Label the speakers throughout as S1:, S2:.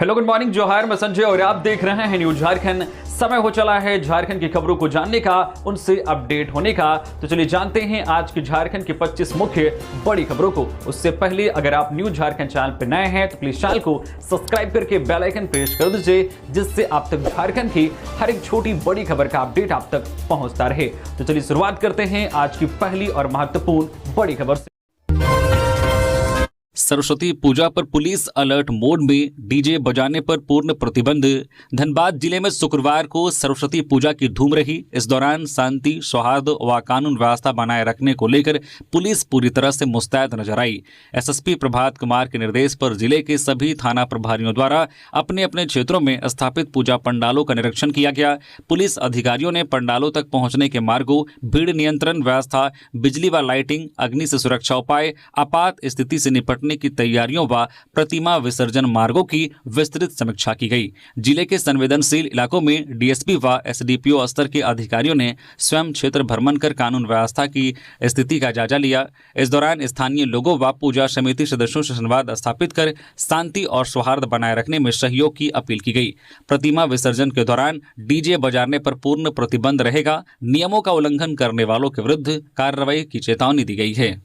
S1: Hello good morning जोहार, मैं संजय और आप देख रहे हैं न्यूज झारखंड। समय हो चला है झारखंड की खबरों को जानने का, उनसे अपडेट होने का। तो चलिए जानते हैं आज की झारखंड की 25 मुख्य बड़ी खबरों को। उससे पहले अगर आप न्यूज झारखंड चैनल पर नए हैं तो प्लीज चैनल को सब्सक्राइब करके बेल आइकन प्रेस कर दीजिए, जिससे आप तक झारखंड की हर एक छोटी बड़ी खबर का अपडेट आप तक पहुंचता रहे। तो चलिए शुरुआत करते हैं आज की पहली और महत्वपूर्ण बड़ी खबर से।
S2: सरस्वती पूजा पर पुलिस अलर्ट मोड में, डीजे बजाने पर पूर्ण प्रतिबंध। धनबाद जिले में शुक्रवार को सरस्वती पूजा की धूम रही। इस दौरान शांति, सौहार्द व कानून व्यवस्था बनाए रखने को लेकर पुलिस पूरी तरह से मुस्तैद नजर आई। एसएसपी प्रभात कुमार के निर्देश पर जिले के सभी थाना प्रभारियों द्वारा अपने अपने क्षेत्रों में स्थापित पूजा पंडालों का निरीक्षण किया गया। पुलिस अधिकारियों ने पंडालों तक पहुंचने के मार्गों, भीड़ नियंत्रण व्यवस्था, बिजली व लाइटिंग, अग्नि से सुरक्षा उपाय, आपात स्थिति से निपटने की तैयारियों व प्रतिमा विसर्जन मार्गों की विस्तृत समीक्षा की गई। जिले के संवेदनशील इलाकों में डीएसपी व एसडीपीओ स्तर के अधिकारियों ने स्वयं क्षेत्र भ्रमण कर कानून व्यवस्था की स्थिति का जायजा लिया। इस दौरान स्थानीय लोगों व पूजा समिति सदस्यों से संवाद स्थापित कर शांति और सौहार्द बनाए रखने में सहयोग की अपील की गई। प्रतिमा विसर्जन के दौरान डीजे बजाने पर पूर्ण प्रतिबंध रहेगा। नियमों का उल्लंघन करने वालों के विरुद्ध कार्रवाई की चेतावनी दी गई है।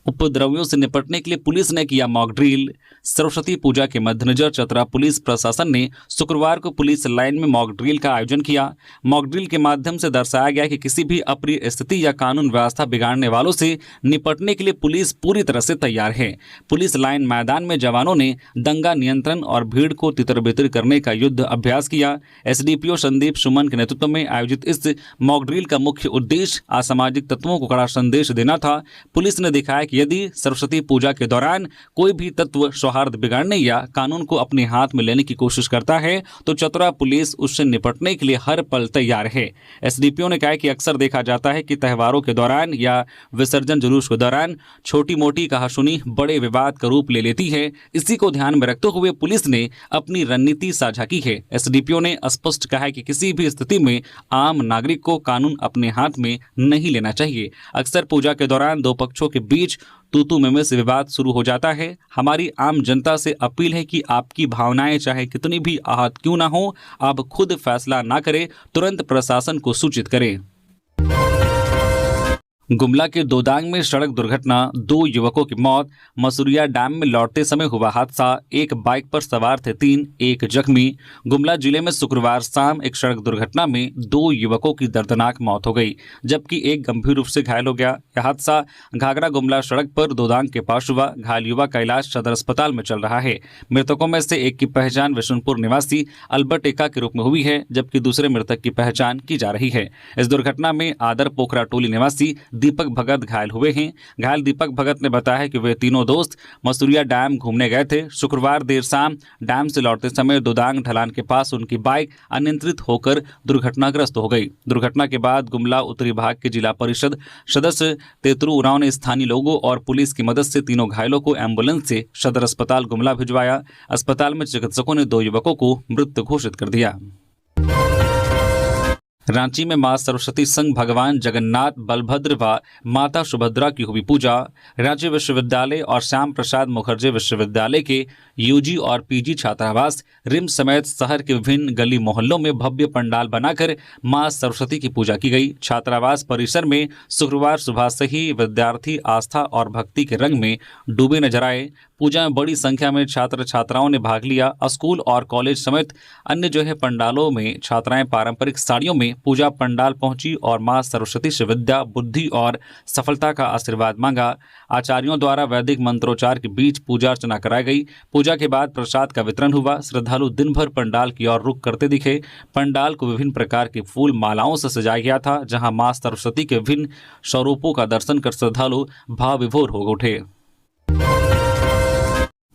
S2: उपद्रवियों से निपटने के लिए पुलिस ने किया मॉक ड्रिल। सरस्वती पूजा के मद्देनजर चतरा पुलिस प्रशासन ने शुक्रवार को पुलिस लाइन में मॉक ड्रिल का आयोजन किया। मॉक ड्रिल के माध्यम से दर्शाया गया कि किसी भी अप्रिय स्थिति या कानून व्यवस्था बिगाड़ने वालों से निपटने के लिए पुलिस पूरी तरह से तैयार है। पुलिस लाइन मैदान में जवानों ने दंगा नियंत्रण और भीड़ को तितर-बितर करने का युद्ध अभ्यास किया। एसडीपीओ संदीप सुमन के नेतृत्व में आयोजित इस मॉक ड्रिल का मुख्य उद्देश्य असामाजिक तत्वों को कड़ा संदेश देना था। पुलिस ने दिखाया कि यदि सरस्वती पूजा के दौरान कोई भी तत्व सौहार्द बिगाड़ने या कानून को अपने हाथ में लेने की कोशिश करता है तो चतरा पुलिस उससे निपटने के लिए हर पल तैयार है। एसडीपीओ ने कहा कि अक्सर देखा जाता है कि त्योहारों के दौरान या विसर्जन जुलूस के दौरान छोटी मोटी कहासुनी बड़े विवाद का रूप ले लेती है। इसी को ध्यान में रखते हुए पुलिस ने अपनी रणनीति साझा की है। एसडीपीओ ने स्पष्ट कहा है कि किसी भी स्थिति में आम नागरिक को कानून अपने हाथ में नहीं लेना चाहिए। अक्सर पूजा के दौरान दो पक्षों के बीच तू में से विवाद शुरू हो जाता है। हमारी आम जनता से अपील है कि आपकी भावनाएं चाहे कितनी भी आहत क्यों ना हो, आप खुद फैसला ना करें, तुरंत प्रशासन को सूचित करें। गुमला के दोदांग में सड़क दुर्घटना, 2 युवकों की मौत। मसूरिया डैम में लौटते समय हुआ हादसा, एक बाइक पर सवार थे 3, एक जख्मी। गुमला जिले में शुक्रवार शाम एक सड़क दुर्घटना में 2 युवकों की दर्दनाक मौत हो गई, जबकि एक गंभीर रूप से घायल हो गया। यह हादसा घाघरा गुमला सड़क पर दोदांग के पास हुआ। घायल युवक का इलाज सदर अस्पताल में चल रहा है। मृतकों में से एक की पहचान विशुनपुर निवासी अल्बर्ट एका के रूप में हुई है, जबकि दूसरे मृतक की पहचान की जा रही है। इस दुर्घटना में आदर पोखरा टोली निवासी दीपक भगत घायल हुए हैं। घायल दीपक भगत ने बताया कि वे तीनों दोस्त मसूरिया डैम घूमने गए थे। शुक्रवार देर शाम डैम से लौटते समय दोदांग ढलान के पास उनकी बाइक अनियंत्रित होकर दुर्घटनाग्रस्त हो गई। दुर्घटना के बाद गुमला उत्तरी भाग के जिला परिषद सदस्य तेतरू उरांव ने स्थानीय लोगों और पुलिस की मदद से तीनों घायलों को एम्बुलेंस से सदर अस्पताल गुमला भिजवाया। अस्पताल में चिकित्सकों ने 2 युवकों को मृत घोषित कर दिया। रांची में मां सरस्वती संघ भगवान जगन्नाथ, बलभद्र व माता सुभद्रा की हुई पूजा। रांची विश्वविद्यालय और श्याम प्रसाद मुखर्जी विश्वविद्यालय के यूजी और पीजी छात्रावास रिम समेत शहर के विभिन्न गली मोहल्लों में भव्य पंडाल बनाकर मां सरस्वती की पूजा की गई। छात्रावास परिसर में शुक्रवार सुबह से ही विद्यार्थी आस्था और भक्ति के रंग में डूबे नजर आए। पूजा में बड़ी संख्या में छात्र छात्राओं ने भाग लिया। स्कूल और कॉलेज समेत अन्य पंडालों में छात्राएं पारंपरिक साड़ियों में पूजा पंडाल पहुंची और मां सरस्वती से विद्या, बुद्धि और सफलता का आशीर्वाद मांगा। आचार्यों द्वारा वैदिक मंत्रोच्चार के बीच पूजा अर्चना कराई गई। पूजा के बाद प्रसाद का वितरण हुआ। श्रद्धालु दिन भर पंडाल की ओर रुख करते दिखे। पंडाल को विभिन्न प्रकार की फूल मालाओं से सजाया गया था, जहां मां सरस्वती के विभिन्न स्वरूपों का दर्शन कर श्रद्धालु भाव विभोर हो उठे।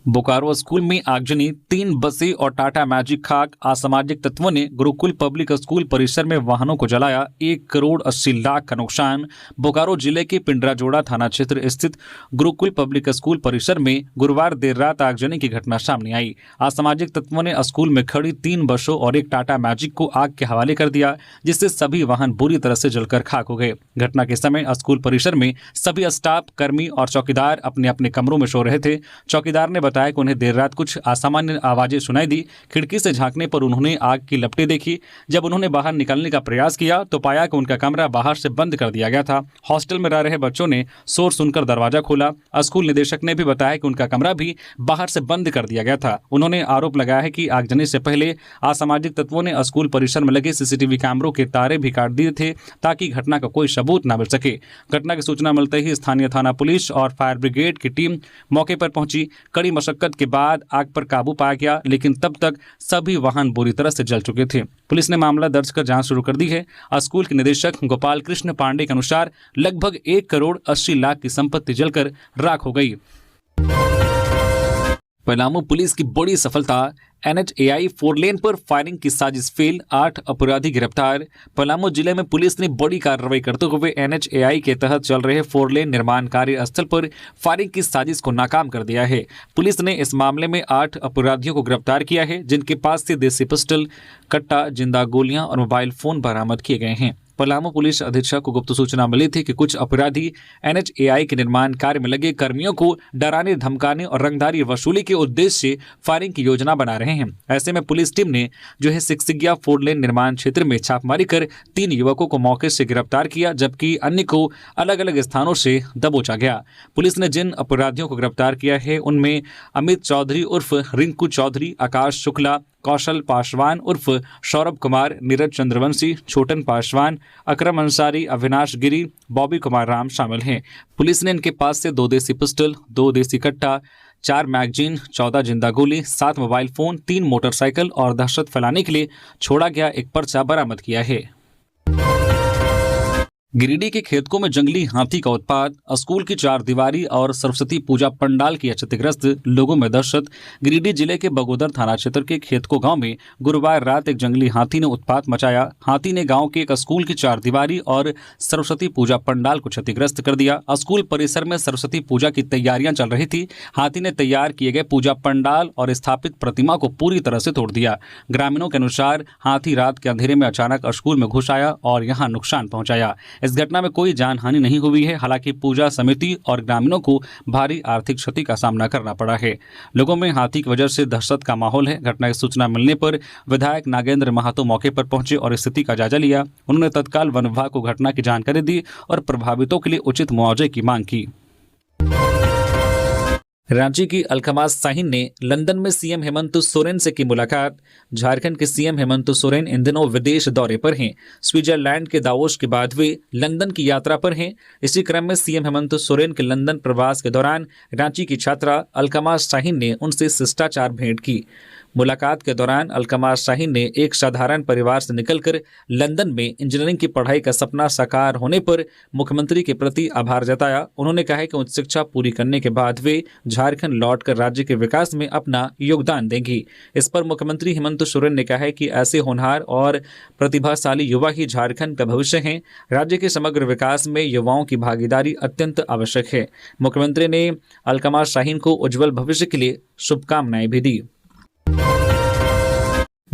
S2: बोकारो स्कूल में आगजनी, 3 बसें और टाटा मैजिक खाक। असामाजिक तत्वों ने गुरुकुल पब्लिक स्कूल परिसर में वाहनों को जलाया। 1 करोड़ 80 लाख का नुकसान। बोकारो जिले के पिंडराजोड़ा थाना क्षेत्र स्थित गुरुकुल पब्लिक स्कूल परिसर में गुरुवार देर रात आगजनी की घटना सामने आई। असामाजिक तत्वों ने स्कूल में खड़ी 3 बसों और एक टाटा मैजिक को आग के हवाले कर दिया, जिससे सभी वाहन बुरी तरह से जलकर खाक हो गए। घटना के समय स्कूल परिसर में सभी स्टाफ, कर्मी और चौकीदार अपने अपने कमरों में सो रहे थे। चौकीदार ने बताया कि उन्हें देर रात कुछ असामान्य आवाजें सुनाई दी। खिड़की से झांकने पर उन्होंने आग की लपटें देखी। जब उन्होंने बाहर निकलने का प्रयास किया तो पाया कि उनका कमरा बाहर से बंद कर दिया गया था। हॉस्टल में रह रहे बच्चों ने शोर सुनकर दरवाजा खोला। स्कूल निदेशक ने भी बताया कि उनका कमरा भी बाहर से बंद कर दिया गया था। उन्होंने आरोप लगाया है कि आगजनी से पहले असामाजिक तत्वों ने स्कूल परिसर में लगे सीसीटीवी कैमरों के तारे भी काट दिए थे ताकि घटना का कोई सबूत न मिल सके। घटना की सूचना मिलते ही स्थानीय थाना पुलिस और फायर ब्रिगेड की टीम मौके पर पहुंची। कड़ी मशक्कत के बाद आग पर काबू पाया गया, लेकिन तब तक सभी वाहन बुरी तरह से जल चुके थे। पुलिस ने मामला दर्ज कर जांच शुरू कर दी है। स्कूल के निदेशक गोपाल कृष्ण पांडे के अनुसार लगभग 1 करोड़ 80 लाख की संपत्ति जलकर राख हो गई। पलामू पुलिस की बड़ी सफलता, NHAI 4 लेन पर फायरिंग की साजिश फेल, 8 अपराधी गिरफ्तार। पलामू जिले में पुलिस ने बड़ी कार्रवाई करते हुए NHAI के तहत चल रहे 4 लेन निर्माण कार्य स्थल पर फायरिंग की साजिश को नाकाम कर दिया है। पुलिस ने इस मामले में 8 अपराधियों को गिरफ्तार किया है, जिनके पास से देसी पिस्टल, कट्टा, जिंदा गोलियां और मोबाइल फोन बरामद किए गए हैं। पलामू पुलिस अधीक्षक को गुप्त सूचना मिली थी कि कुछ अपराधी NHAI के निर्माण कार्य में लगे कर्मियों को डराने, धमकाने और रंगदारी वसूली के उद्देश्य से फायरिंग की योजना बना रहे हैं। ऐसे में पुलिस टीम ने सिकसिगिया 4 लेन निर्माण क्षेत्र में छापेमारी कर 3 युवकों को मौके से गिरफ्तार किया, जबकि अन्य को अलग अलग स्थानों से दबोचा गया। पुलिस ने जिन अपराधियों को गिरफ्तार किया है उनमें अमित चौधरी उर्फ रिंकू चौधरी, आकाश शुक्ला, कौशल पासवान उर्फ सौरभ कुमार, नीरज चंद्रवंशी, छोटन पासवान, अकरम अंसारी, अविनाश गिरी, बॉबी कुमार राम शामिल हैं। पुलिस ने इनके पास से 2 देसी पिस्टल, 2 देसी कट्टा, 4 मैगजीन, 14 जिंदा गोली, 7 मोबाइल फोन, 3 मोटरसाइकिल और दहशत फैलाने के लिए छोड़ा गया एक पर्चा बरामद किया है। गिरिडीह के खेतकों में जंगली हाथी का उत्पात, स्कूल की 4 दीवारी और सरस्वती पूजा पंडाल की क्षतिग्रस्त, लोगों में दहशत। गिरिडीह जिले के बगोदर थाना क्षेत्र के खेतको गांव में गुरुवार रात एक जंगली हाथी ने उत्पात मचाया। हाथी ने गांव के एक स्कूल की 4 दीवारी और सरस्वती पूजा पंडाल को क्षतिग्रस्त कर दिया। स्कूल परिसर में सरस्वती पूजा की तैयारियां चल रही थी। हाथी ने तैयार किए गए पूजा पंडाल और स्थापित प्रतिमा को पूरी तरह से तोड़ दिया। ग्रामीणों के अनुसार हाथी रात के अंधेरे में अचानक स्कूल में घुस आया और यहां नुकसान पहुंचाया। इस घटना में कोई जानहानि नहीं हुई है। हालांकि पूजा समिति और ग्रामीणों को भारी आर्थिक क्षति का सामना करना पड़ा है। लोगों में हाथी की वजह से दहशत का माहौल है। घटना की सूचना मिलने पर विधायक नागेंद्र महातो मौके पर पहुंचे और स्थिति का जायजा लिया। उन्होंने तत्काल वन विभाग को घटना की जानकारी दी और प्रभावितों के लिए उचित मुआवजे की मांग की। रांची की अलकमास शाहीन ने लंदन में सीएम हेमंत सोरेन से की मुलाकात। झारखंड के सीएम हेमंत सोरेन इन दिनों विदेश दौरे पर हैं। स्विट्जरलैंड के दावोस के बाद वे लंदन की यात्रा पर हैं। इसी क्रम में सीएम हेमंत सोरेन के लंदन प्रवास के दौरान रांची की छात्रा अलकमास शाहीन ने उनसे शिष्टाचार भेंट की। मुलाकात के दौरान अलकमास शाहीन ने एक साधारण परिवार से निकलकर लंदन में इंजीनियरिंग की पढ़ाई का सपना साकार होने पर मुख्यमंत्री के प्रति आभार जताया। उन्होंने कहा कि उच्च शिक्षा पूरी करने के बाद वे झारखंड लौटकर राज्य के विकास में अपना योगदान देंगी। इस पर मुख्यमंत्री हेमंत सोरेन ने कहा है कि ऐसे होनहार और प्रतिभाशाली युवा ही झारखंड का भविष्य हैं। राज्य के समग्र विकास में युवाओं की भागीदारी अत्यंत आवश्यक है। मुख्यमंत्री ने अलकमास शाहीन को उज्जवल भविष्य के लिए शुभकामनाएं भी दी।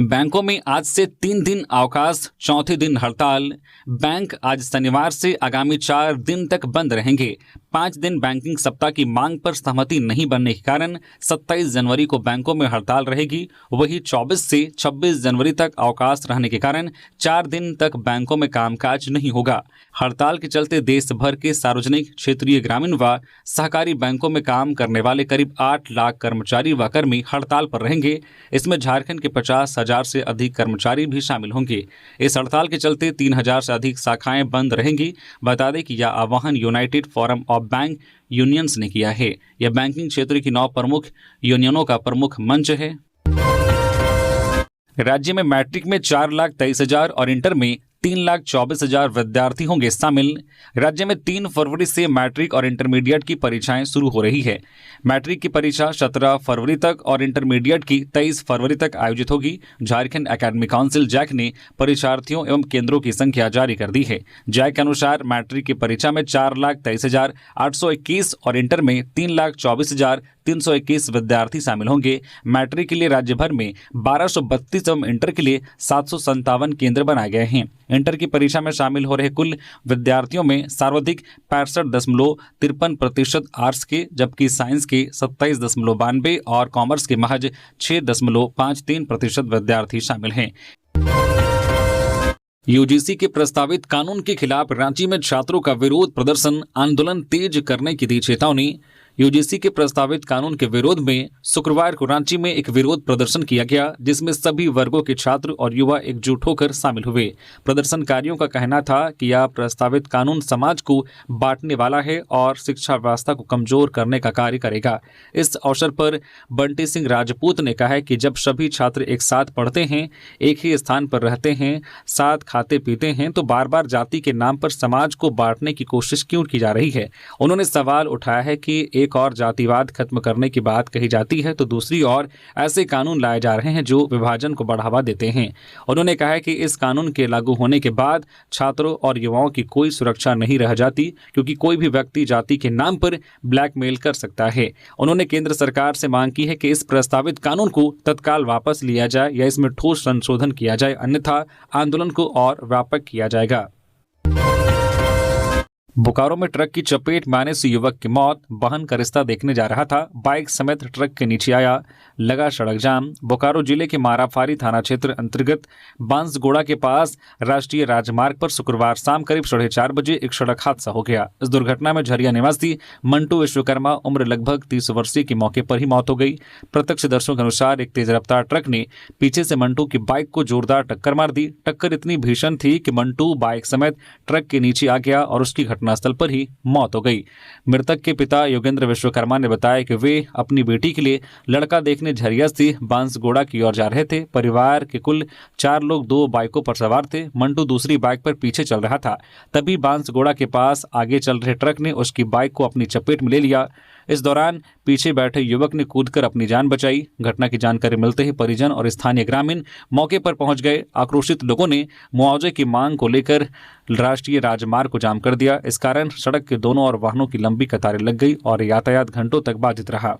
S2: बैंकों में आज से 3 दिन अवकाश, चौथे दिन हड़ताल। बैंक आज शनिवार से आगामी 4 दिन तक बंद रहेंगे। 5 दिन बैंकिंग सप्ताह की मांग पर सहमति नहीं बनने के कारण 27 जनवरी को बैंकों में हड़ताल रहेगी। वहीं 24 से 26 जनवरी तक अवकाश रहने के कारण 4 दिन तक बैंकों में कामकाज नहीं होगा। हड़ताल के चलते देश भर के सार्वजनिक, क्षेत्रीय, ग्रामीण व सहकारी बैंकों में काम करने वाले करीब 8 लाख कर्मचारी व कर्मी हड़ताल पर रहेंगे। इसमें झारखंड के 50,000 से अधिक कर्मचारी भी शामिल होंगे। इस हड़ताल के चलते 3,000 से अधिक शाखाएं बंद रहेंगी। बता दें कि यह आह्वान United forum of bank unions ने किया है। यह बैंकिंग क्षेत्र की 9 प्रमुख यूनियनों का प्रमुख मंच है। राज्य में मैट्रिक में 4,23,000 और इंटर में 3,24,000 विद्यार्थी होंगे शामिल। राज्य में 3 फरवरी से मैट्रिक और इंटरमीडिएट की परीक्षाएं शुरू हो रही है। मैट्रिक की परीक्षा 17 फरवरी तक और इंटरमीडिएट की 23 फरवरी तक आयोजित होगी। झारखंड एकेडमिक काउंसिल जैक ने परीक्षार्थियों एवं केंद्रों की संख्या जारी कर दी है। जैक के अनुसार मैट्रिक की परीक्षा में 4,23,821 और इंटर में 3,24,300 321 विद्यार्थी शामिल होंगे। मैट्रिक के लिए राज्य भर में 1232 एवं इंटर के लिए 757 केंद्र बनाए गए हैं। इंटर की परीक्षा में शामिल हो रहे कुल विद्यार्थियों में सर्वाधिक 65.53% आर्ट्स के, जबकि साइंस के 27.92 और कॉमर्स के महज 6.53% विद्यार्थी शामिल हैं। यूजीसी के प्रस्तावित कानून के खिलाफ रांची में छात्रों का विरोध प्रदर्शन, आंदोलन तेज करने की दी चेतावनी। यूजीसी के प्रस्तावित कानून के विरोध में शुक्रवार को रांची में एक विरोध प्रदर्शन किया गया, जिसमें सभी वर्गों के छात्र और युवा एकजुट होकर शामिल हुए। प्रदर्शनकारियों का कहना था कि यह प्रस्तावित कानून समाज को बांटने वाला है और शिक्षा व्यवस्था को कमजोर करने का कार्य करेगा। इस अवसर पर बंटी सिंह राजपूत ने कहा कि जब सभी छात्र एक साथ पढ़ते हैं, एक ही स्थान पर रहते हैं, साथ खाते पीते हैं, तो बार बार जाति के नाम पर समाज को बांटने की कोशिश क्यों की जा रही है। उन्होंने सवाल उठाया है कि एक और जातिवाद खत्म करने की बात कही जाती है तो दूसरी ओर ऐसे कानून लाए जा रहे हैं जो विभाजन को बढ़ावा देते हैं। उन्होंने कहा कि इस कानून के लागू होने के बाद छात्रों और युवाओं की कोई सुरक्षा नहीं रह जाती, क्योंकि कोई भी व्यक्ति जाति के नाम पर ब्लैकमेल कर सकता है। उन्होंने केंद्र सरकार से मांग की है कि इस प्रस्तावित कानून को तत्काल वापस लिया जाए या इसमें ठोस संशोधन किया जाए, अन्यथा आंदोलन को और व्यापक किया जाएगा। बोकारो में ट्रक की चपेट में आने से युवक की मौत, वाहन का रिश्ता देखने जा रहा था, बाइक समेत ट्रक के नीचे आया, लगा सड़क जाम। बोकारो जिले के माराफारी थाना क्षेत्र अंतर्गत बांसगोड़ा के पास राष्ट्रीय राजमार्ग पर शुक्रवार शाम करीब 4:30 बजे एक सड़क हादसा हो गया। इस दुर्घटना में झरिया निवासी मंटू विश्वकर्मा उम्र लगभग 30 वर्षीय की मौके पर ही मौत हो गई। प्रत्यक्षदर्शियों के अनुसार एक तेज रफ्तार ट्रक ने पीछे से मंटू की बाइक को जोरदार टक्कर मार दी। टक्कर इतनी भीषण थी कि मंटू बाइक समेत ट्रक के नीचे आ गया और उसकी घटनास्थल पर ही मौत हो गई। मृतक के पिता योगेंद्र विश्वकर्मा ने बताया कि वे अपनी बेटी के लिए लड़का देखने झरिया से बांसगोड़ा की ओर जा रहे थे। परिवार के कुल 4 लोग 2 बाइकों पर सवार थे। मंटू दूसरी बाइक पर पीछे चल रहा था। तभी बांसगोड़ा के पास आगे चल रहे ट्रक ने उसकी बाइक को अपनी चपेट में ले लिया। इस दौरान पीछे बैठे युवक ने कूदकर अपनी जान बचाई। घटना की जानकारी मिलते ही परिजन और स्थानीय ग्रामीण मौके पर पहुंच गए। आक्रोशित लोगों ने मुआवजे की मांग को लेकर राष्ट्रीय राजमार्ग को जाम कर दिया। इस कारण सड़क के दोनों ओर वाहनों की लंबी कतारें लग गई और यातायात घंटों तक बाधित रहा।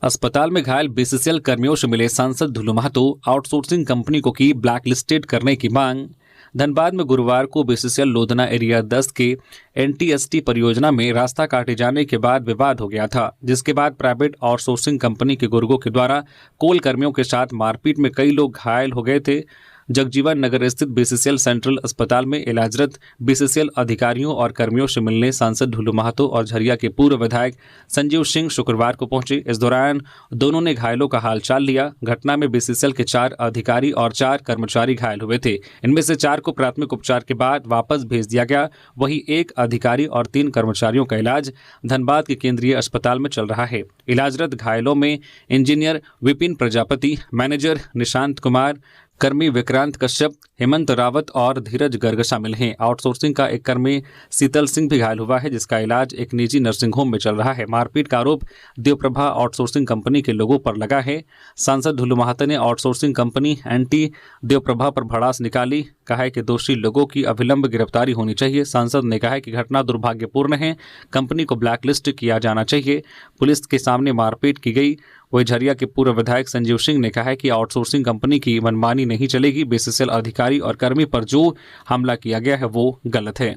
S2: अस्पताल में घायल बीसीसीएल कर्मियों से मिले सांसद ढुलू महतो, आउटसोर्सिंग कंपनी को की ब्लैकलिस्टेड करने की मांग। धनबाद में गुरुवार को बीसीसीएल लोधना एरिया 10 के एनटीएसटी परियोजना में रास्ता काटे जाने के बाद विवाद हो गया था, जिसके बाद प्राइवेट आउटसोर्सिंग कंपनी के गुर्गों के द्वारा कोल कर्मियों के साथ मारपीट में कई लोग घायल हो गए थे। जगजीवन नगर स्थित बीसीसीएल सेंट्रल अस्पताल में इलाजरत बीसीसीएल अधिकारियों और कर्मियों से मिलने सांसद ढुलू महतो और झरिया के पूर्व विधायक संजीव सिंह शुक्रवार को पहुंचे। इस दौरान दोनों ने घायलों का हालचाल लिया। घटना में बीसीसीएल के 4 अधिकारी और 4 कर्मचारी घायल हुए थे। इनमें से 4 को प्राथमिक उपचार के बाद वापस भेज दिया गया। वहीं 1 अधिकारी और 3 कर्मचारियों का इलाज धनबाद के केंद्रीय अस्पताल में चल रहा है। इलाजरत घायलों में इंजीनियर विपिन प्रजापति, मैनेजर निशांत कुमार, कर्मी विक्रांत कश्यप, हेमंत रावत और धीरज गर्ग शामिल हैं। आउटसोर्सिंग का एक कर्मी शीतल सिंह भी घायल हुआ है, जिसका इलाज एक निजी नर्सिंग होम में चल रहा है। मारपीट का आरोप देवप्रभा आउटसोर्सिंग कंपनी के लोगों पर लगा है। सांसद ढुलू महतो ने आउटसोर्सिंग कंपनी एंटी देवप्रभा पर भड़ास निकाली। कहा है कि दोषी लोगों की अविलंब गिरफ्तारी होनी चाहिए। सांसद ने कहा कि घटना दुर्भाग्यपूर्ण है, कंपनी को ब्लैकलिस्ट किया जाना चाहिए। पुलिस के सामने मारपीट की गई। वही झरिया के पूर्व विधायक संजीव सिंह ने कहा है कि आउटसोर्सिंग कंपनी की मनमानी नहीं चलेगी। बीसीसीएल अधिकारी और कर्मी पर जो हमला किया गया है वो गलत है।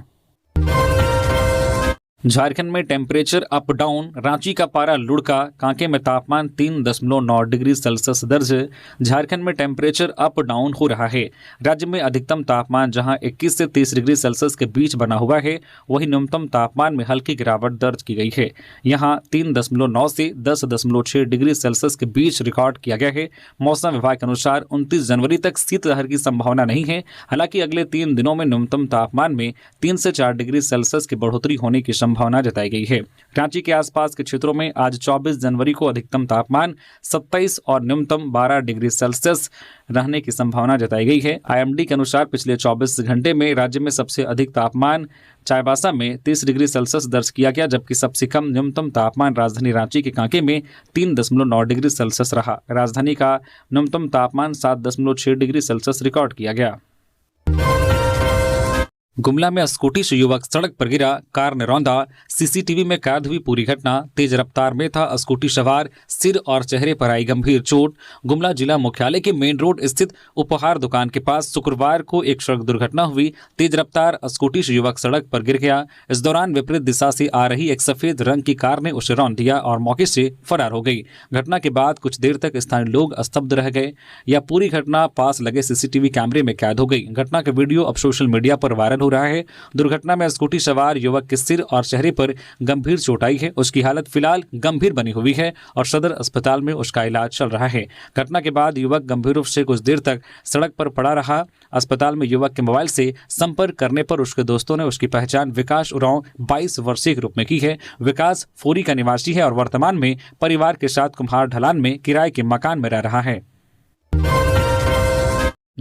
S2: झारखंड में टेम्परेचर अप डाउन, रांची का पारा लुढ़का, कांके में तापमान 3.9 डिग्री सेल्सियस दर्ज। झारखंड में टेम्परेचर अप डाउन हो रहा है। राज्य में अधिकतम तापमान जहां 21 से 30 डिग्री सेल्सियस के बीच बना हुआ है, वहीं न्यूनतम तापमान में हल्की गिरावट दर्ज की गई है। यहां 3.9 से 10.6 डिग्री सेल्सियस के बीच रिकॉर्ड किया गया है। मौसम विभाग के अनुसार 29 जनवरी तक शीतलहर की संभावना नहीं है। हालांकि अगले 3 दिनों में न्यूनतम तापमान में 3 से 4 डिग्री सेल्सियस की बढ़ोतरी होने की संभावना जताई गई है। रांची के आसपास के क्षेत्रों में आज 24 जनवरी को अधिकतम तापमान 27 और न्यूनतम 12 डिग्री सेल्सियस रहने की संभावना जताई गई है। आईएमडी के अनुसार पिछले 24 घंटे में राज्य में सबसे अधिक तापमान चाईबासा में 30 डिग्री सेल्सियस दर्ज किया गया, जबकि सबसे कम न्यूनतम तापमान राजधानी रांची के कांके में 3.9 डिग्री सेल्सियस रहा। राजधानी का न्यूनतम तापमान 7.6 डिग्री सेल्सियस रिकॉर्ड किया गया। गुमला में स्कूटी से युवक सड़क पर गिरा, कार ने रौंदा, सीसीटीवी में कैद हुई पूरी घटना। तेज रफ्तार में था स्कूटी सवार, सिर और चेहरे पर आई गंभीर चोट। गुमला जिला मुख्यालय के मेन रोड स्थित उपहार दुकान के पास शुक्रवार को एक सड़क दुर्घटना हुई। तेज रफ्तार स्कूटी से युवक सड़क पर गिर गया। इस दौरान विपरीत दिशा से आ रही एक सफेद रंग की कार ने उसे रौंद दिया और मौके से फरार हो गई। घटना के बाद कुछ देर तक स्थानीय लोग स्तब्ध रह गए। यह पूरी घटना पास लगे सीसीटीवी कैमरे में कैद हो गई। घटना का वीडियो अब सोशल मीडिया पर वायरल हो रहा है। दुर्घटना में स्कूटी सवार युवक के सिर और चेहरे पर गंभीर चोट आई है। उसकी हालत फिलहाल गंभीर बनी हुई है और सदर अस्पताल में उसका इलाज चल रहा है। घटना के बाद युवक गंभीर रूप से कुछ देर तक सड़क पर पड़ा रहा। अस्पताल में युवक के मोबाइल से संपर्क करने पर उसके दोस्तों ने उसकी पहचान विकास उरांव 22 वर्षीय के रूप में की है। विकास फोरी का निवासी है और वर्तमान में परिवार के साथ कुम्हार ढलान में किराए के मकान में रह रहा है।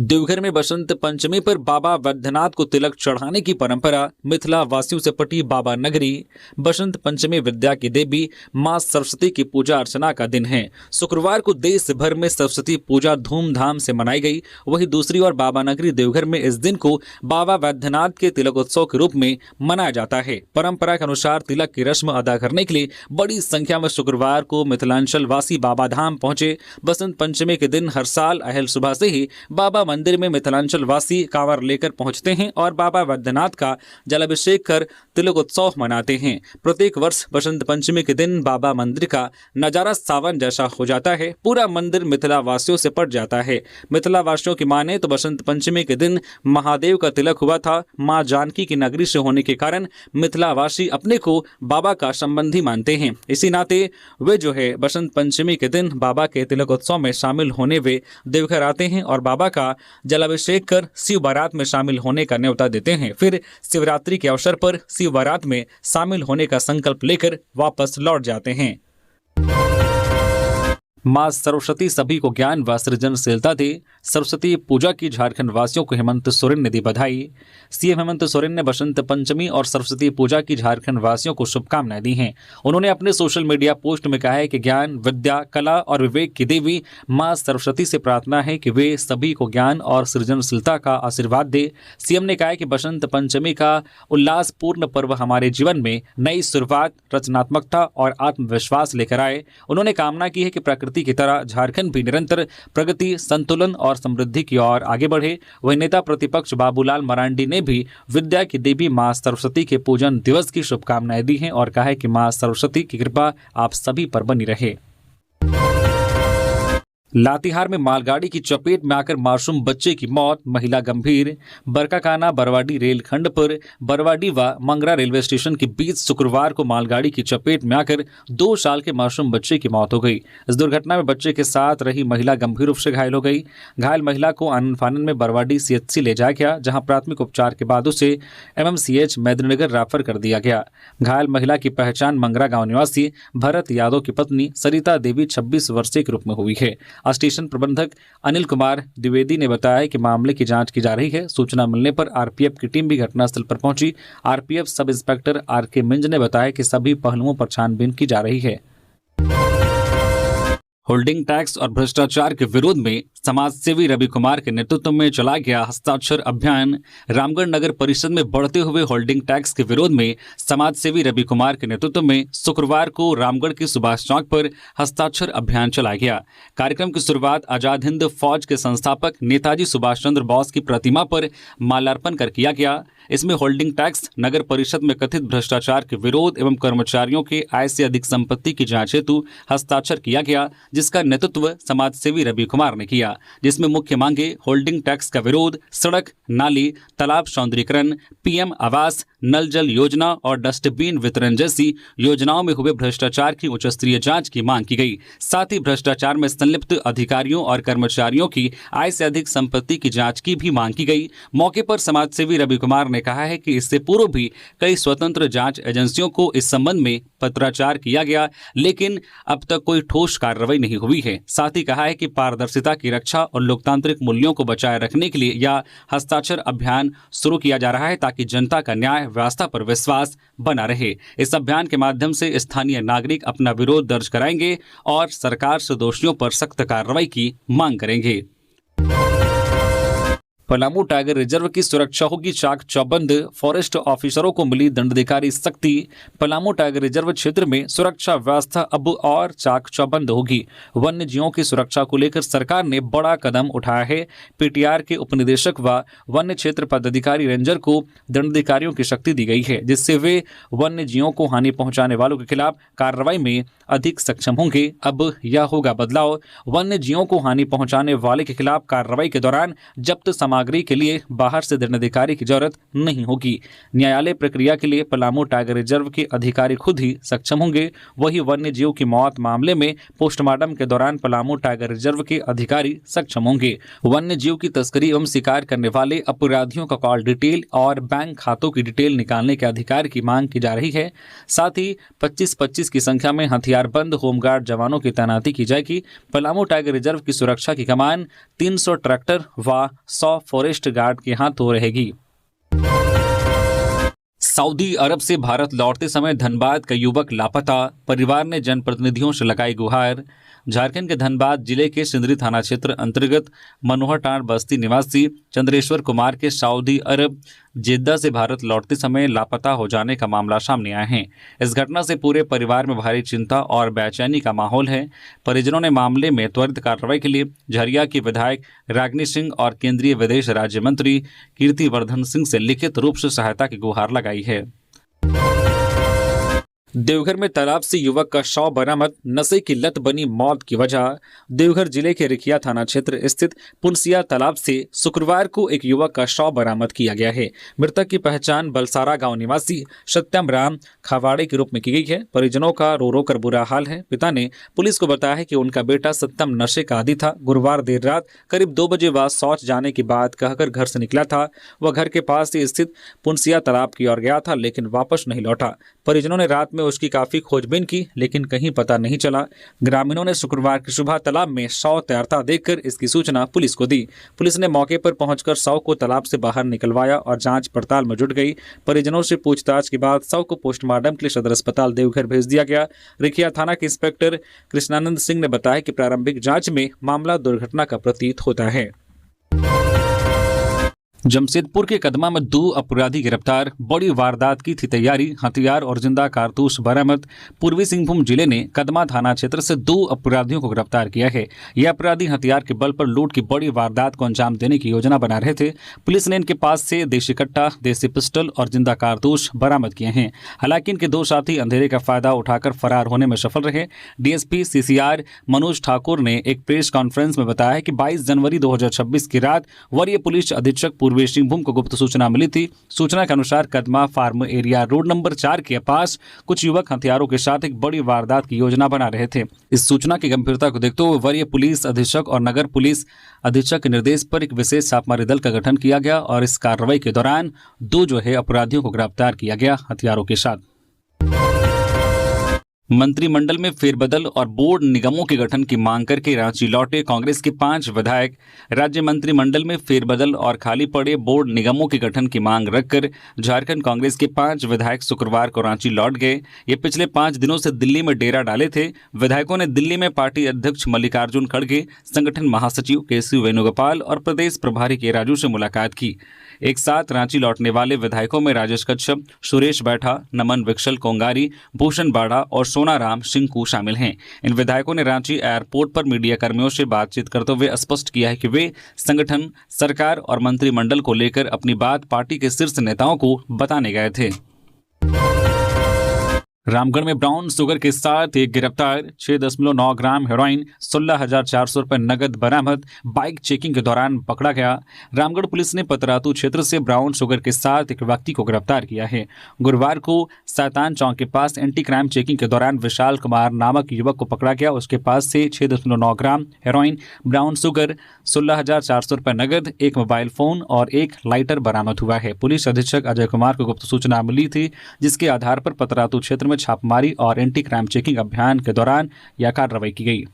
S2: देवघर में बसंत पंचमी पर बाबा वैद्यनाथ को तिलक चढ़ाने की परंपरा मिथिला वासियों से पटी बाबा नगरी। बसंत पंचमी विद्या की देवी मां सरस्वती की पूजा अर्चना का दिन है। शुक्रवार को देश भर में सरस्वती पूजा धूमधाम से मनाई गई। वहीं दूसरी ओर बाबा नगरी देवघर में इस दिन को बाबा वैद्यनाथ के तिलकोत्सव के रूप में मनाया जाता है। परंपरा के अनुसार तिलक की रस्म अदा करने के लिए बड़ी संख्या में शुक्रवार को मिथिलांचल वासी बाबा धाम पहुंचे। बसंत पंचमी के दिन हर साल अहल सुबह से ही बाबा मंदिर में मिथिलांचल वासी कांवर लेकर पहुंचते हैं और बाबा वैद्यनाथ का जलाभिषेक कर तिलकोत्सव मनाते हैं। प्रत्येक वर्ष बसंत पंचमी के दिन बाबा मंदिर का नजारा सावन जैसा हो जाता है। पूरा मंदिर मिथिला वासियों से पट जाता है। मिथिला वासियों की माने तो बसंत पंचमी के दिन महादेव का तिलक हुआ था। मां जानकी की नगरी से होने के कारण मिथिला वासी अपने को बाबा का संबंधी मानते हैं। इसी नाते वे जो है बसंत पंचमी के दिन बाबा के तिलकोत्सव में शामिल होने वे देवघर आते हैं और बाबा का जलाभिषेक कर शिव बारात में शामिल होने का न्योता देते हैं। फिर शिवरात्रि के अवसर पर शिव बारात में शामिल होने का संकल्प लेकर वापस लौट जाते हैं। मां सरस्वती सभी को ज्ञान व सृजनशीलता दे, सरस्वती पूजा की झारखंड वासियों को हेमंत सोरेन ने दी बधाई। सीएम हेमंत सोरेन ने बसंत पंचमी और सरस्वती पूजा की झारखंड वासियों को शुभकामनाएं दी हैं। उन्होंने अपने सोशल मीडिया पोस्ट में कहा है कि ज्ञान, विद्या, कला और विवेक की देवी मां सरस्वती से प्रार्थना है कि वे सभी को ज्ञान और सृजनशीलता का आशीर्वाद दे। सीएम ने कहा है कि बसंत पंचमी का उल्लासपूर्ण पर्व हमारे जीवन में नई शुरुआत, रचनात्मकता और आत्मविश्वास लेकर आए। उन्होंने कामना की है कि प्रकृति की तरह झारखंड भी निरंतर प्रगति, संतुलन और समृद्धि की ओर आगे बढ़े। वही नेता प्रतिपक्ष बाबूलाल मरांडी ने भी विद्या की देवी मां सरस्वती के पूजन दिवस की शुभकामनाएं दी हैं और कहा है कि मां सरस्वती की कृपा आप सभी पर बनी रहे। लातेहार में मालगाड़ी की चपेट में आकर मासूम बच्चे की मौत, महिला गंभीर। बरकाकाना बरवाडी रेलखंड पर बरवाडी व मंगरा रेलवे स्टेशन के बीच शुक्रवार को मालगाड़ी की चपेट में आकर 2 साल के मासूम बच्चे की मौत हो गई। इस दुर्घटना में बच्चे के साथ रही महिला गंभीर रूप से घायल हो गई। घायल महिला को आनन फानन में बरवाडी सीएचसी ले जाया गया, जहां प्राथमिक उपचार के बाद उसे एमएमसीएच मेदिनीनगर रेफर कर दिया गया। घायल महिला की पहचान मंगरा गांव निवासी भरत यादव की पत्नी सरिता देवी 26 वर्षीय के रूप में हुई है। स्टेशन प्रबंधक अनिल कुमार द्विवेदी ने बताया कि मामले की जांच की जा रही है। सूचना मिलने पर आरपीएफ की टीम भी घटनास्थल पर पहुंची। RPF sub inspector R K Minz ने बताया कि सभी पहलुओं पर छानबीन की जा रही है। होल्डिंग टैक्स और भ्रष्टाचार के विरोध में समाजसेवी रवि कुमार के नेतृत्व में चला गया हस्ताक्षर अभियान। रामगढ़ नगर परिषद में बढ़ते हुए होल्डिंग टैक्स के विरोध में समाजसेवी रवि कुमार के नेतृत्व में शुक्रवार को रामगढ़ के सुभाष चौक पर हस्ताक्षर अभियान चलाया गया। कार्यक्रम की शुरुआत आजाद हिंद फौज के संस्थापक नेताजी सुभाष चंद्र बोस की प्रतिमा पर माल्यार्पण कर किया गया। इसमें होल्डिंग टैक्स, नगर परिषद में कथित भ्रष्टाचार के विरोध एवं कर्मचारियों के आय से अधिक संपत्ति की जांच हेतु हस्ताक्षर किया गया, जिसका नेतृत्व समाजसेवी रवि कुमार ने किया। जिसमें मुख्य मांगे होल्डिंग टैक्स का विरोध, सड़क, नाली, तालाब सौंदर्यीकरण, पीएम आवास, नल जल योजना और डस्टबिन वितरण जैसी योजनाओं में हुए भ्रष्टाचार की उच्च स्तरीय जांच की मांग की गई। साथ ही भ्रष्टाचार में संलिप्त अधिकारियों और कर्मचारियों की आय से अधिक संपत्ति की जांच की भी मांग की गई। मौके पर समाजसेवी रवि कुमार ने कहा है कि इससे पूर्व भी कई स्वतंत्र जांच एजेंसियों को इस संबंध में पत्राचार किया गया, लेकिन अब तक कोई ठोस कार्रवाई नहीं हुई है। साथ ही कहा है कि पारदर्शिता की रक्षा और लोकतांत्रिक मूल्यों को बचाए रखने के लिए यह हस्ताक्षर अभियान शुरू किया जा रहा है, ताकि जनता का न्याय व्यवस्था पर विश्वास बना रहे। इस अभियान के माध्यम से स्थानीय नागरिक अपना विरोध दर्ज कराएंगे और सरकार से दोषियों पर सख्त कार्रवाई की मांग करेंगे। पलामू टाइगर रिजर्व की सुरक्षा होगी चाक चौबंद, फॉरेस्ट ऑफिसरों को मिली दंडाधिकारी शक्ति। पलामू टाइगर रिजर्व क्षेत्र में सुरक्षा व्यवस्था अब और चाक चौबंद होगी। वन्य जीवों की सुरक्षा को लेकर सरकार ने बड़ा कदम उठाया है। पीटीआर के उपनिदेशक व वन्य क्षेत्र पदाधिकारी रेंजर को दंडाधिकारियों की शक्ति दी गई है, जिससे वे वन्य जीवों को हानि पहुंचाने वालों के खिलाफ कार्रवाई में अधिक सक्षम होंगे। अब यह होगा बदलाव, वन्य जीवों को हानि पहुंचाने वाले के खिलाफ कार्रवाई के दौरान जब्त सामग्री के लिए बाहर से दंडाधिकारी की जरूरत नहीं होगी। न्यायालय प्रक्रिया के लिए पलामू टाइगर रिजर्व के अधिकारी खुद ही सक्षम होंगे। वही वन्य जीव की मौत मामले में पोस्टमार्टम के दौरान पलामू टाइगर रिजर्व के अधिकारी सक्षम होंगे। वन्य जीव की तस्करी एवं शिकार करने वाले अपराधियों का कॉल डिटेल और बैंक खातों की डिटेल निकालने के अधिकार की मांग की जा रही है। साथ ही 25-25 की संख्या में हथियारबंद होमगार्ड जवानों की तैनाती की जाएगी। पलामू टाइगर रिजर्व की सुरक्षा की कमान 300 ट्रैक्टर व 100 फॉरेस्ट गार्ड के हाथों रहेगी। सऊदी अरब से भारत लौटते समय धनबाद का युवक लापता, परिवार ने जनप्रतिनिधियों से लगाई गुहार। झारखंड के धनबाद जिले के सिंदरी थाना क्षेत्र अंतर्गत मनोहरटांड बस्ती निवासी चंद्रेश्वर कुमार के सऊदी अरब जेद्दा से भारत लौटते समय लापता हो जाने का मामला सामने आया है। इस घटना से पूरे परिवार में भारी चिंता और बेचैनी का माहौल है। परिजनों ने मामले में त्वरित कार्रवाई के लिए झरिया की विधायक रागिनी सिंह और केंद्रीय विदेश राज्य मंत्री कीर्तिवर्धन सिंह से लिखित रूप से सहायता की गुहार लगाई है। देवघर में तालाब से युवक का शव बरामद, नशे की लत बनी मौत की वजह। देवघर जिले के रिखिया थाना क्षेत्र स्थित पुनसिया तालाब से शुक्रवार को एक युवक का शव बरामद किया गया है। मृतक की पहचान बलसारा गांव निवासी सत्यम राम खावाड़े के रूप में की गई है। परिजनों का रो रो कर बुरा हाल है। पिता ने पुलिस को बताया है कि उनका बेटा सत्यम नशे का आदी था। गुरुवार देर रात करीब 2 बजे बाद शौच जाने की बात कहकर घर से निकला था। वह घर के पास ही स्थित पुनसिया तालाब की ओर गया था, लेकिन वापस नहीं लौटा। परिजनों ने रात में उसकी काफी खोजबीन की, लेकिन कहीं पता नहीं चला। ग्रामीणों ने शुक्रवार की सुबह तालाब में शव तैरता देखकर इसकी सूचना पुलिस को दी। पुलिस ने मौके पर पहुंचकर शव को तालाब से बाहर निकलवाया और जांच पड़ताल में जुट गई। परिजनों से पूछताछ के बाद शव को पोस्टमार्टम के लिए सदर अस्पताल देवघर भेज दिया गया। रिखिया थाना के इंस्पेक्टर कृष्णानंद सिंह ने बताया कि प्रारंभिक जांच में मामला दुर्घटना का प्रतीत होता है। जमशेदपुर के कदमा में 2 अपराधी गिरफ्तार, बड़ी वारदात की थी तैयारी, हथियार और जिंदा कारतूस बरामद। पूर्वी सिंहभूम जिले ने कदमा थाना क्षेत्र से 2 अपराधियों को गिरफ्तार किया है। ये अपराधी हथियार के बल पर लूट की बड़ी वारदात को अंजाम देने की योजना बना रहे थे। पुलिस ने इनके पास से देशी कट्टा, देसी पिस्टल और जिंदा कारतूस बरामद किए हैं। हालांकि इनके 2 साथी अंधेरे का फायदा उठाकर फरार होने में सफल रहे। डीएसपी सीसीआर मनोज ठाकुर ने एक प्रेस कॉन्फ्रेंस में बताया कि 22 जनवरी 2026 की रात वरीय पुलिस अधीक्षक पूर्वी सिंहभूम को गुप्त सूचना मिली थी। सूचना के अनुसार Kadma farm area road number 4 के पास कुछ युवक हथियारों के साथ एक बड़ी वारदात की योजना बना रहे थे। इस सूचना की गंभीरता को देखते हुए वरीय पुलिस अधीक्षक और नगर पुलिस अधीक्षक के निर्देश पर एक विशेष छापामारी दल का गठन किया गया और इस कार्रवाई के दौरान 2 अपराधियों को गिरफ्तार किया गया हथियारों के साथ। मंत्रिमंडल में फेरबदल और बोर्ड निगमों के गठन की मांग करके रांची लौटे कांग्रेस के 5 विधायक। राज्य मंत्रिमंडल में फेरबदल और खाली पड़े बोर्ड निगमों के गठन की मांग रखकर झारखंड कांग्रेस के 5 विधायक शुक्रवार को रांची लौट गए। ये पिछले 5 दिनों से दिल्ली में डेरा डाले थे। विधायकों ने दिल्ली में पार्टी अध्यक्ष मल्लिकार्जुन खड़गे, संगठन महासचिव केसी वेणुगोपाल और प्रदेश प्रभारी के राजू से मुलाकात की। एक साथ रांची लौटने वाले विधायकों में राजेश कश्यप, सुरेश बैठा, नमन विक्शल कोंगारी, भूषण बाड़ा और सोनाराम सिंकू शामिल हैं। इन विधायकों ने रांची एयरपोर्ट पर मीडिया कर्मियों से बातचीत करते हुए स्पष्ट किया है कि वे संगठन, सरकार और मंत्रिमंडल को लेकर अपनी बात पार्टी के शीर्ष नेताओं को बताने गए थे। रामगढ़ में ब्राउन शुगर के साथ एक गिरफ्तार, 6.9 ग्राम हेरोइन, 16,400 रुपये नगद बरामद, बाइक चेकिंग के दौरान पकड़ा गया। रामगढ़ पुलिस ने पतरातू क्षेत्र से ब्राउन शुगर के साथ एक व्यक्ति को गिरफ्तार किया है। गुरुवार को सैतान चौक के पास एंटी क्राइम चेकिंग के दौरान विशाल कुमार नामक युवक को पकड़ा गया। उसके पास से 6.9 ग्राम हेरोइन, ब्राउन शुगर, 16,400 रुपये नगद, एक मोबाइल फोन और एक लाइटर बरामद हुआ है। पुलिस अधीक्षक अजय कुमार को गुप्त सूचना मिली थी, जिसके आधार पर पतरातू क्षेत्र में छापेमारी और एंटी क्राइम चेकिंग अभियान के दौरान यह कार्रवाई की गई।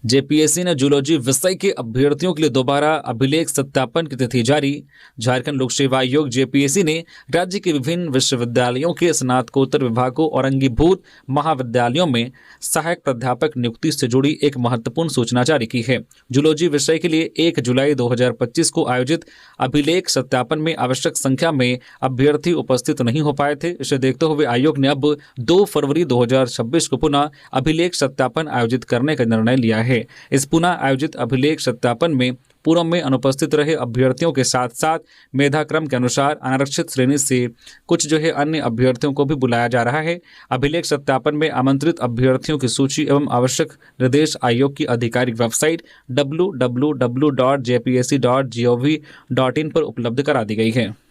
S2: जेपीएससी ने जूलॉजी विषय के अभ्यर्थियों के लिए दोबारा अभिलेख सत्यापन की तिथि जारी। झारखंड लोक सेवा आयोग जेपीएससी ने राज्य के विभिन्न विश्वविद्यालयों के स्नातकोत्तर विभागों और अंगीभूत महाविद्यालयों में सहायक प्राध्यापक नियुक्ति से जुड़ी एक महत्वपूर्ण सूचना जारी की है। जूलॉजी विषय के लिए 1 जुलाई 2025 को आयोजित अभिलेख सत्यापन में आवश्यक संख्या में अभ्यर्थी उपस्थित नहीं हो पाए थे। इसे देखते हुए आयोग ने अब 2 फरवरी 2026 को पुनः अभिलेख सत्यापन आयोजित करने का निर्णय लिया है। इस पुनः आयोजित अभिलेख सत्यापन में पूर्व में अनुपस्थित रहे अभ्यर्थियों के साथ साथ मेधाक्रम के अनुसार अनारक्षित श्रेणी से कुछ अन्य अभ्यर्थियों को भी बुलाया जा रहा है। अभिलेख सत्यापन में आमंत्रित अभ्यर्थियों की सूची एवं आवश्यक निर्देश आयोग की आधिकारिक वेबसाइट www.jpsc.gov.in पर उपलब्ध करा दी गई है।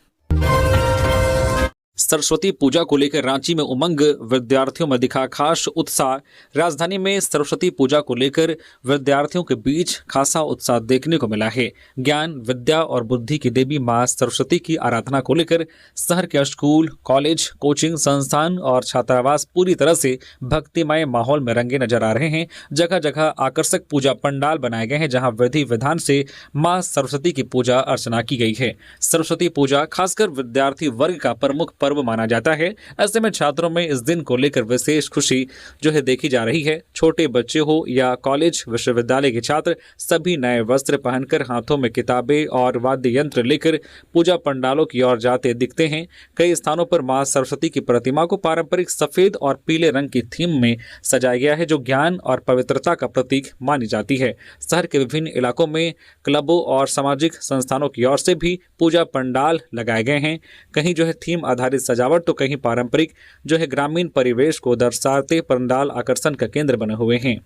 S2: सरस्वती पूजा को लेकर रांची में उमंग, विद्यार्थियों में दिखा खास उत्साह। राजधानी में सरस्वती पूजा को लेकर विद्यार्थियों के बीच खासा उत्साह देखने को मिला है। ज्ञान, विद्या और बुद्धि की देवी मां सरस्वती की आराधना को लेकर शहर के स्कूल, कॉलेज, कोचिंग संस्थान और छात्रावास पूरी तरह से भक्तिमय माहौल में रंगे नजर आ रहे हैं। जगह जगह आकर्षक पूजा पंडाल बनाए गए हैं, जहां विधि विधान से मां सरस्वती की पूजा अर्चना की गई है। सरस्वती पूजा खासकर विद्यार्थी वर्ग का प्रमुख पर्व माना जाता है। ऐसे में छात्रों में इस दिन को लेकर विशेष खुशी देखी जा रही है। छोटे बच्चे हो या कॉलेज, विश्वविद्यालय के छात्र सभी नए वस्त्र पहनकर हाथों में किताबें और वाद्य यंत्र लेकर पूजा पंडालों की ओर जाते दिखते हैं। कई स्थानों पर मां सरस्वती की प्रतिमा को पारंपरिक सफेद और पीले रंग की थीम में सजाया गया है, जो ज्ञान और पवित्रता का प्रतीक मानी जाती है। शहर के विभिन्न इलाकों में क्लबों और सामाजिक संस्थानों की ओर से भी पूजा पंडाल लगाए गए हैं। कहीं थीम आधारित सजावट तो कहीं पारंपरिक ग्रामीण परिवेश को दर्शाते पंडाल आकर्षण का केंद्र बने हुए हैं।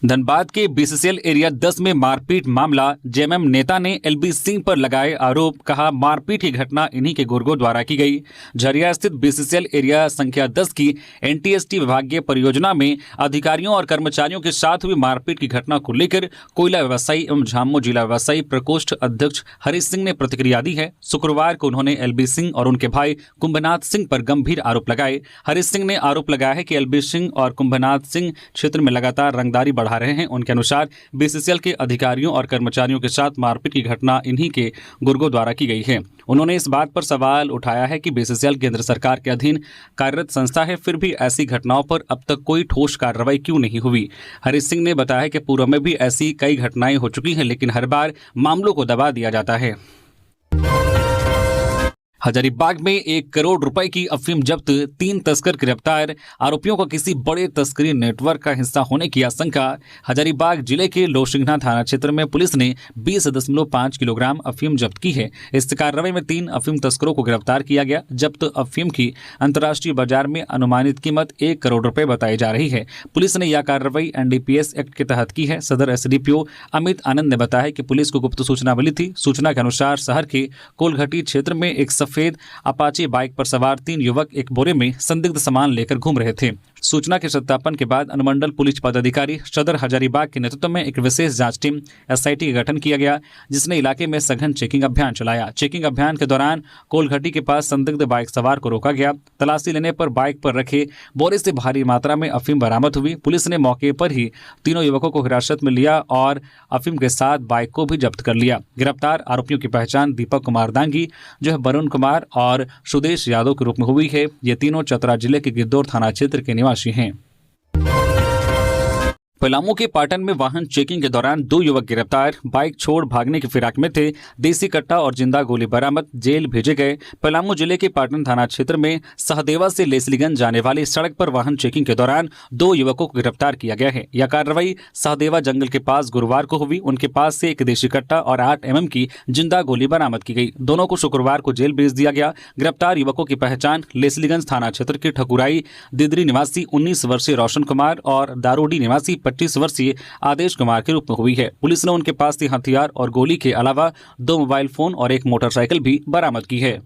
S2: धनबाद के बीसीसीएल एरिया 10 में मारपीट मामला, जेएमएम नेता ने एलबी सिंह पर लगाए आरोप। कहा, मारपीट की घटना इन्हीं के गुर्गों द्वारा की गई। झरिया स्थित बीसीसीएल एरिया संख्या 10 की एनटीएसटी विभागीय परियोजना में अधिकारियों और कर्मचारियों के साथ हुई मारपीट की घटना को लेकर कोयला व्यवसायी एवं झामुमो जिला व्यवसायी प्रकोष्ठ अध्यक्ष हरीश सिंह ने प्रतिक्रिया दी है। शुक्रवार को उन्होंने एलबी सिंह और उनके भाई कुंभनाथ सिंह पर गंभीर आरोप लगाए। हरीश सिंह ने आरोप लगाया है कि एलबी सिंह और कुंभनाथ सिंह क्षेत्र में लगातार रंगदारी बढ़ा रहे हैं। उनके अनुसार बीसीसीएल के अधिकारियों और कर्मचारियों के साथ मारपीट की घटना इन्हीं के गुर्गों द्वारा की गई है। उन्होंने इस बात पर सवाल उठाया है कि बीसीसीएल केंद्र सरकार के अधीन कार्यरत संस्था है, फिर भी ऐसी घटनाओं पर अब तक कोई ठोस कार्रवाई क्यों नहीं हुई। हरीश सिंह ने बताया कि पूर्व में भी ऐसी कई घटनाएं हो चुकी हैं, लेकिन हर बार मामलों को दबा दिया जाता है। हजारीबाग में 1 करोड़ रुपए की अफीम जब्त, 3 तस्कर गिरफ्तार। आरोपियों को किसी बड़े तस्करी नेटवर्क का हिस्सा होने की आशंका। हजारीबाग जिले के लोसिंघना थाना क्षेत्र में पुलिस ने 20.5 किलोग्राम अफीम जब्त की है। इस कार्रवाई में 3 अफीम तस्करों को गिरफ्तार किया गया। जब्त अफीम की अंतर्राष्ट्रीय बाजार में अनुमानित कीमत 1 करोड़ रुपए बताई जा रही है। पुलिस ने यह कार्रवाई एनडीपीएस एक्ट के तहत की है। सदर एसडीपीओ अमित आनंद ने बताया कि पुलिस को गुप्त सूचना मिली थी। सूचना के अनुसार शहर के कोलघटी क्षेत्र में एक सफेद अपाचे बाइक पर सवार 3 युवक एक बोरे में संदिग्ध सामान लेकर घूम रहे थे। सूचना के सत्यापन के बाद अनुमंडल पुलिस पदाधिकारी सदर हजारीबाग के नेतृत्व में एक विशेष जांच टीम एसआईटी का गठन किया गया, जिसने इलाके में सघन चेकिंग अभियान चलाया। चेकिंग अभियान के दौरान कोलघटी के पास संदिग्ध बाइक सवार को रोका गया। तलाशी लेने पर बाइक पर रखे बोरे से भारी मात्रा में अफीम बरामद हुई। पुलिस ने मौके पर ही तीनों युवकों को हिरासत में लिया और अफीम के साथ बाइक को भी जब्त कर लिया। गिरफ्तार आरोपियों की पहचान दीपक कुमार दांगी, वरुण कुमार और सुदेश यादव के रूप में हुई है। ये तीनों चतरा जिले के गिद्धौर थाना क्षेत्र के निवासी हैं। पलामू के पाटन में वाहन चेकिंग के दौरान 2 युवक गिरफ्तार, बाइक छोड़ भागने की फिराक में थे। देसी कट्टा और जिंदा गोली बरामद, जेल भेजे गए। पलामू जिले के पाटन थाना क्षेत्र में सहदेवा से लेसलीगंज जाने वाली सड़क पर वाहन चेकिंग के दौरान 2 युवकों को गिरफ्तार किया गया है। यह कार्रवाई सहदेवा जंगल के पास गुरुवार को हुई। उनके पास से एक देसी कट्टा और 8 mm की जिंदा गोली बरामद की गई। दोनों को शुक्रवार को जेल भेज दिया गया। गिरफ्तार युवकों की पहचान लेसलीगंज थाना क्षेत्र के ठकुराई दिदरी निवासी 19 वर्षीय रोशन कुमार और दारोडी निवासी 25 वर्षीय आदेश कुमार के रूप में हुई है। पुलिस ने उनके पास से हथियार और गोली के अलावा 2 मोबाइल फोन और एक मोटरसाइकिल भी बरामद की है।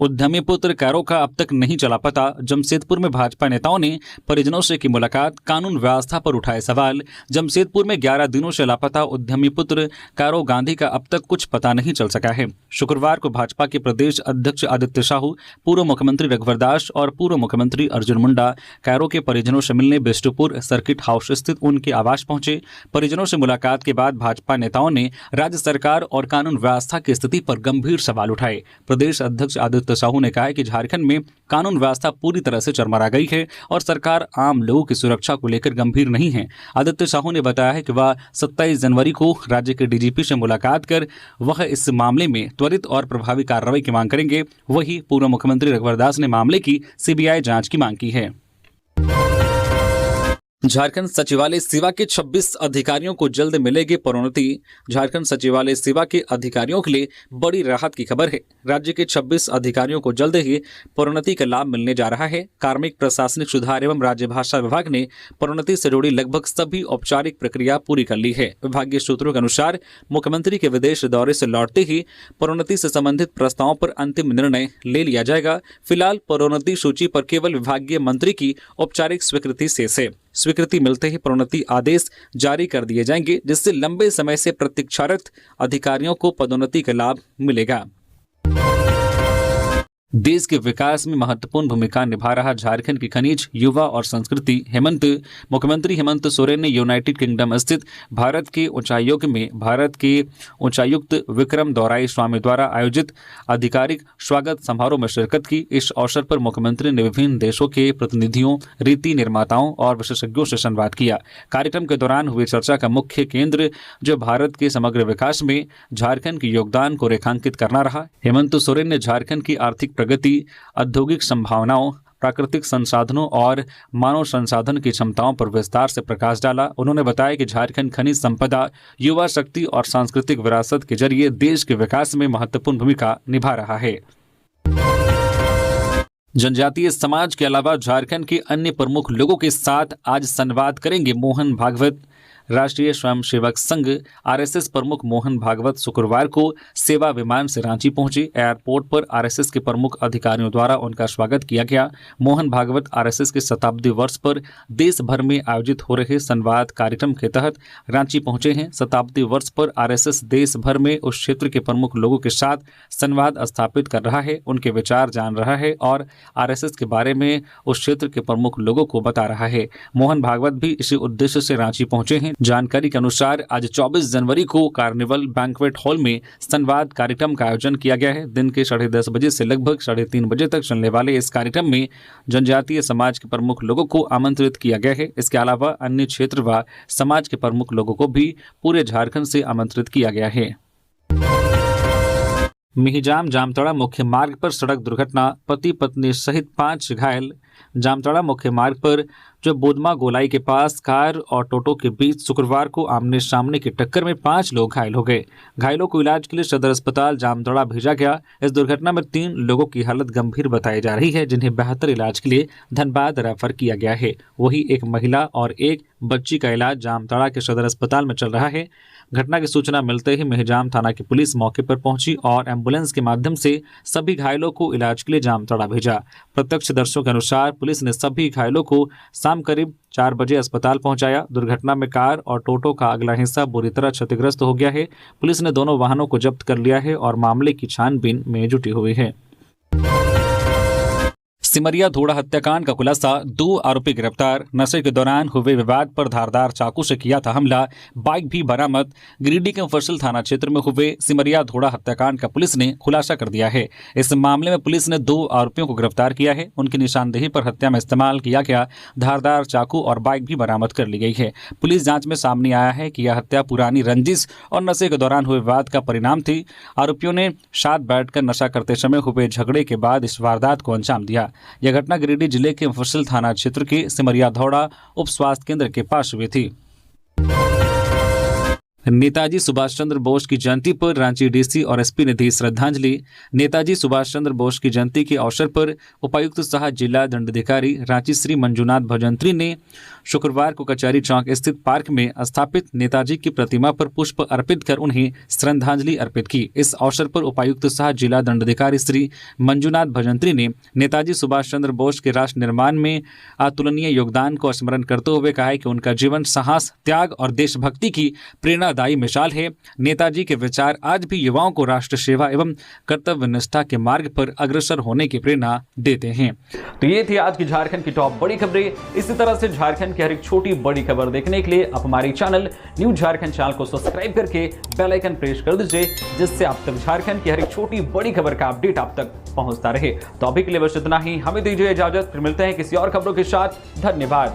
S2: उद्यमी पुत्र कैरो का अब तक नहीं चला पता। जमशेदपुर में भाजपा नेताओं ने परिजनों से की मुलाकात, कानून व्यवस्था पर उठाए सवाल। जमशेदपुर में 11 दिनों से लापता उद्यमी पुत्र कैरो गांधी का अब तक कुछ पता नहीं चल सका है। शुक्रवार को भाजपा के प्रदेश अध्यक्ष आदित्य साहू, पूर्व मुख्यमंत्री रघुवर दास और पूर्व मुख्यमंत्री अर्जुन मुंडा कैरो के परिजनों से मिलने बिष्टुपुर सर्किट हाउस स्थित उनके आवास पहुंचे। परिजनों से मुलाकात के बाद भाजपा नेताओं ने राज्य सरकार और कानून व्यवस्था की स्थिति पर गंभीर सवाल उठाए। प्रदेश अध्यक्ष आदित्य साहू ने कहा कि झारखंड में कानून व्यवस्था पूरी तरह से चरमरा गई है और सरकार आम लोगों की सुरक्षा को लेकर गंभीर नहीं है। आदित्य साहू ने बताया है कि वह 27 जनवरी को राज्य के डीजीपी से मुलाकात कर वह इस मामले में त्वरित और प्रभावी कार्रवाई की मांग करेंगे। वहीं पूर्व मुख्यमंत्री रघुवर दास ने मामले की सीबीआई जांच की मांग की है। झारखंड सचिवालय सेवा के 26 अधिकारियों को जल्द मिलेगी प्रोन्नति। झारखंड सचिवालय सेवा के अधिकारियों के लिए बड़ी राहत की खबर है। राज्य के 26 अधिकारियों को जल्द ही प्रोन्नति का लाभ मिलने जा रहा है। कार्मिक प्रशासनिक सुधार एवं राज्य भाषा विभाग ने प्रोन्नति से जुड़ी लगभग सभी औपचारिक प्रक्रिया पूरी कर ली है। विभागीय सूत्रों के अनुसार मुख्यमंत्री के विदेश दौरे से लौटते ही प्रोन्नति से संबंधित प्रस्तावों पर अंतिम निर्णय ले लिया जाएगा। फिलहाल प्रोन्नति सूची पर केवल विभागीय मंत्री की औपचारिक स्वीकृति शेष है। स्वीकृति मिलते ही प्रोन्नति आदेश जारी कर दिए जाएंगे, जिससे लंबे समय से प्रतीक्षारत अधिकारियों को पदोन्नति का लाभ मिलेगा। देश के विकास में महत्वपूर्ण भूमिका निभा रहा झारखंड की खनिज, युवा और संस्कृति मुख्यमंत्री हेमंत सोरेन ने यूनाइटेड किंगडम स्थित भारत के उच्चायुक्त विक्रम दौराई स्वामी द्वारा आयोजित आधिकारिक स्वागत समारोह में शिरकत की। इस अवसर पर मुख्यमंत्री ने विभिन्न देशों के प्रतिनिधियों, रीति निर्माताओं और विशेषज्ञों से संवाद किया। कार्यक्रम के दौरान हुई चर्चा का मुख्य केंद्र जो भारत के समग्र विकास में झारखंड के योगदान को रेखांकित करना रहा। हेमंत सोरेन ने झारखंड की आर्थिक प्रगति, औद्योगिक संभावनाओं, प्राकृतिक संसाधनों और मानव संसाधन की क्षमताओं पर विस्तार से प्रकाश डाला। उन्होंने बताया कि झारखंड खनिज संपदा, युवा शक्ति और सांस्कृतिक विरासत के जरिए देश के विकास में महत्वपूर्ण भूमिका निभा रहा है। जनजातीय समाज के अलावा झारखंड के अन्य प्रमुख लोगों के साथ आज संवाद करेंगे मोहन भागवत। राष्ट्रीय स्वयंसेवक संघ आरएसएस प्रमुख मोहन भागवत शुक्रवार को सेवा विमान से रांची पहुंचे। एयरपोर्ट पर आरएसएस के प्रमुख अधिकारियों द्वारा उनका स्वागत किया गया। मोहन भागवत आरएसएस के शताब्दी वर्ष पर देश भर में आयोजित हो रहे संवाद कार्यक्रम के तहत रांची पहुंचे हैं। शताब्दी वर्ष पर आरएसएस देश भर में उस क्षेत्र के प्रमुख लोगों के साथ संवाद स्थापित कर रहा है, उनके विचार जान रहा है और आरएसएस के बारे में उस क्षेत्र के प्रमुख लोगों को बता रहा है। मोहन भागवत भी इसी उद्देश्य से रांची पहुंचे हैं। जानकारी के अनुसार आज 24 जनवरी को कार्निवल बैंक्वेट हॉल में संवाद कार्यक्रम का आयोजन किया गया है। दिन के 10:30 बजे से लगभग 3:30 बजे तक चलने वाले इस कार्यक्रम में जनजातीय समाज के प्रमुख लोगों को आमंत्रित किया गया है। इसके अलावा अन्य क्षेत्र व समाज के प्रमुख लोगों को भी पूरे झारखंड से आमंत्रित किया गया है। मिहिजाम जामताड़ा मुख्य मार्ग पर सड़क दुर्घटना, पति पत्नी सहित 5 घायल। जामताड़ा मुख्य मार्ग पर जो बोदमा गोलाई के पास कार और टोटो के बीच शुक्रवार को आमने सामने की टक्कर में 5 लोग घायल हो गए। घायलों को इलाज के लिए सदर अस्पताल जामताड़ा भेजा गया। इस दुर्घटना में 3 लोगों की हालत गंभीर बताई जा रही है, जिन्हें बेहतर इलाज के लिए धनबाद रेफर किया गया है। वहीं एक महिला और एक बच्ची का इलाज जामताड़ा के सदर अस्पताल में चल रहा है। घटना की सूचना मिलते ही मेहजाम थाना की पुलिस मौके पर पहुंची और एम्बुलेंस के माध्यम से सभी घायलों को इलाज के लिए जामताड़ा भेजा। प्रत्यक्षदर्शियों के अनुसार पुलिस ने सभी घायलों को शाम करीब 4 बजे अस्पताल पहुंचाया। दुर्घटना में कार और टोटो का अगला हिस्सा बुरी तरह क्षतिग्रस्त हो गया है। पुलिस ने दोनों वाहनों को जब्त कर लिया है और मामले की छानबीन में जुटी हुई है। सिमरिया धोड़ा हत्याकांड का खुलासा, 2 आरोपी गिरफ्तार। नशे के दौरान हुए विवाद पर धारदार चाकू से किया था हमला, बाइक भी बरामद। गिरिडीह के मुफस्सिल थाना क्षेत्र में हुए सिमरिया धोड़ा हत्याकांड का पुलिस ने खुलासा कर दिया है। इस मामले में पुलिस ने 2 आरोपियों को गिरफ्तार किया है। उनकी निशानदेही पर हत्या में इस्तेमाल किया गया धारदार चाकू और बाइक भी बरामद कर ली गई है। पुलिस जांच में सामने आया है कि यह हत्या पुरानी रंजिश और नशे के दौरान हुए विवाद का परिणाम थी। आरोपियों ने साथ बैठकर नशा करते समय हुए झगड़े के बाद इस वारदात को अंजाम दिया। यह घटना गिरिडीह जिले के मुफस्सिल थाना क्षेत्र के सिमरिया धौड़ा उप स्वास्थ्य केंद्र के पास हुई थी। नेताजी सुभाष चंद्र बोस की जयंती पर रांची डीसी और एसपी ने दी श्रद्धांजलि। नेताजी सुभाष चंद्र बोस की जयंती के अवसर पर उपायुक्त सह जिला दंडाधिकारी रांची श्री मंजुनाथ भजंत्री ने शुक्रवार को कचहरी चौक स्थित पार्क में स्थापित नेताजी की प्रतिमा पर पुष्प अर्पित कर उन्हें श्रद्धांजलि अर्पित की। इस अवसर पर उपायुक्त सह जिला दंडाधिकारी श्री मंजुनाथ भजंत्री ने नेताजी सुभाष चंद्र बोस के राष्ट्र निर्माण में अतुलनीय योगदान को स्मरण करते हुए कहा है कि उनका जीवन साहस, त्याग और देशभक्ति की प्रेरणादायी मिसाल है। नेताजी के विचार आज भी युवाओं को राष्ट्र सेवा एवं कर्तव्य निष्ठा के मार्ग पर अग्रसर होने की प्रेरणा देते हैं।
S1: तो ये थी आज की झारखंड की टॉप बड़ी खबरें। इसी तरह से झारखंड की हर एक छोटी बड़ी खबर देखने के लिए आप हमारे चैनल न्यूज़ झारखंड चैनल को सब्सक्राइब करके बेल आइकन प्रेस कर दीजिए, जिससे आप तक झारखंड की हर एक छोटी बड़ी खबर का अपडेट आप तक पहुंचता रहे। तो अभी के लिए बस इतना ही, हमें दीजिए इजाजत, फिर मिलते हैं किसी और खबरों के साथ। धन्यवाद।